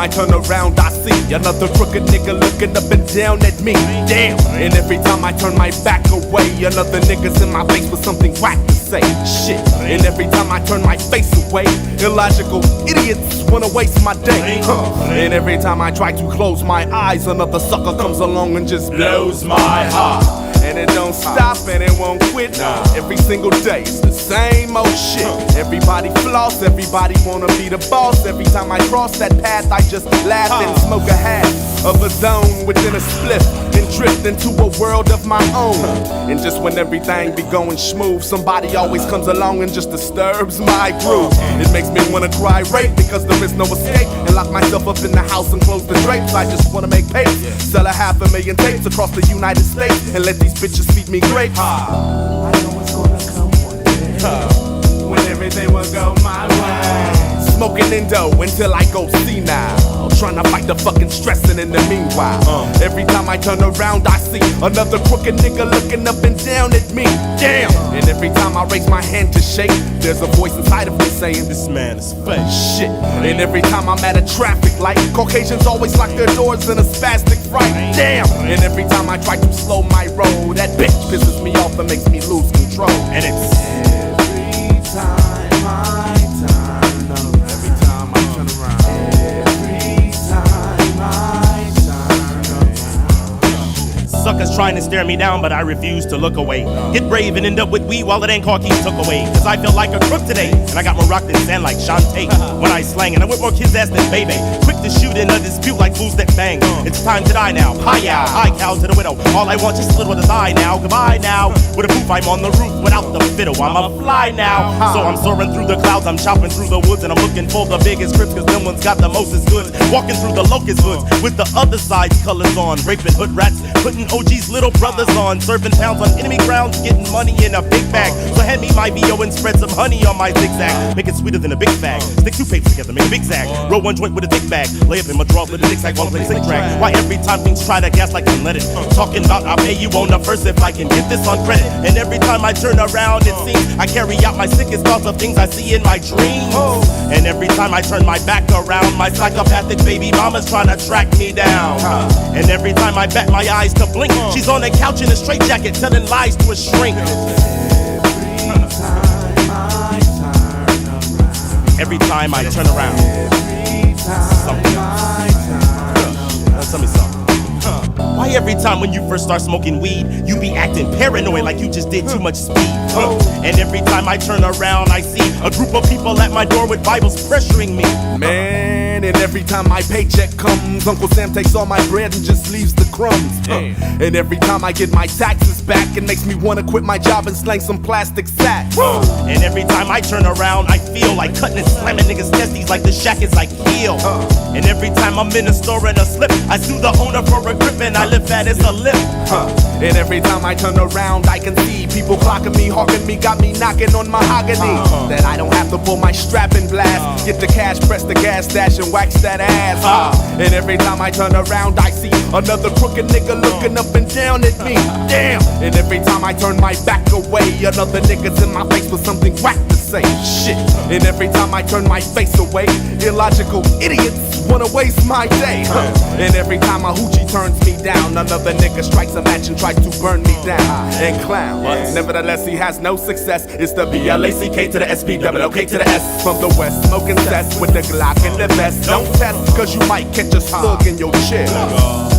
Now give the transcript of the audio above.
I turn around, I see another crooked nigga looking up and down at me. Damn. And every time I turn my back away, another nigga's in my face with something whack to say. Shit. And every time I turn my face away, illogical idiots wanna waste my day. And every time I try to close my eyes, another sucker comes along and just blows my heart. And it don't stop and it won't quit. Every single day it's the same old shit. Everybody floss, everybody wanna be the boss. Every time I cross that path I just laugh and smoke a half of a zone within a spliff and drift into a world of my own. And just when everything be going smooth, somebody always comes along and just disturbs my groove. It makes me wanna cry rape because there is no escape, and lock myself up in the house and close the drapes. I just wanna make pace, sell 500,000 tapes across the United States, and let these bitches feed me grapes. I know it's gonna come one day when everything will go my way. Smoking Indo until I go senile, trying to fight the fucking stressing in the meanwhile. Every time I turn around I see another crooked nigga looking up and down at me. Damn. And every time I raise my hand to shake, there's a voice inside of me saying, this man is fake. Shit. And every time I'm at a traffic light, Caucasians always lock their doors in a spastic fright. Damn. And every time I try to slow my roll, that bitch pisses me off and makes me lose control. And it's every time I turn around. Every time I turn around. Every time I turn around. Suckers trying to stare me down, but I refuse to look away. Get brave and end up with weed while it ain't car keys took away. Cause I feel like a crook today, and I got more rock than sand like Shantae. When I slang, and I whip more kids' ass than baby. Quick to shoot in a dispute like fools that bang. It's time to die now. Hi-yow, high cow to the widow. All I want just a little to die now. Goodbye now. With a poof, I'm on the roof without the fiddle. I'm a fly now. So I'm soaring through the clouds, I'm chopping through the woods, and I'm looking for the biggest grips, cause them ones got the mostest goods. Walking through the locust hoods with the other side's colors on. Raping hood rats, putting OG's little brothers on. Serving pounds on enemy grounds, getting money in a big bag. So hand me my VO and spread some honey on my zigzag. Make it sweeter than a big fag. Stick two papers together, make a big zag. Roll one joint with a dick bag. Lay up in my draw with a zigzag while playing zigzag. Why every time things try to gas like unleaded? Talking about I'll pay you on the first if I can get this on credit. And every time I turn around it seems I carry out my sickest thoughts of things I see in my dreams. And every time I turn my back around, my psychopathic baby mama's trying to track me down. And every time I bat my eyes to blink, she's on the couch in a straitjacket telling lies to a shrink. Every time I turn around, something. Tell me something. Why every time when you first start smoking weed, you be acting paranoid like you just did too much speed? And every time I turn around, I see a group of people at my door with Bibles pressuring me. Man, and every time my paycheck comes, Uncle Sam takes all my bread and just leaves the crumbs. And every time I get my taxes back, it makes me wanna quit my job and slang some plastic sacks. And every time I turn around, I feel like cutting and slamming niggas' testes like the shack is like heel. And every time I'm in a store and a slip, I sue the owner for a grip and I live fat as a lip. And every time I turn around, I can see people clocking me, hawking me, got me knocking on mahogany. That I don't have to pull my strap and blast. Get the cash, press the gas dash and wax that ass. And every time I turn around, I see another crooked nigga looking up and down at me. Damn. And every time I turn my back away, another nigga's in my face with something whack to say. Shit. And every time I turn my face away, illogical idiots wanna waste my day. And every time a hoochie turns me down, another nigga strikes a match and tries to burn me down and clown. Nevertheless, he has no success. It's the BLACK to the SPOOK to the S. From the west, smoking cess with the Glock in the vest. Don't test, cause you might catch a slug in your chest.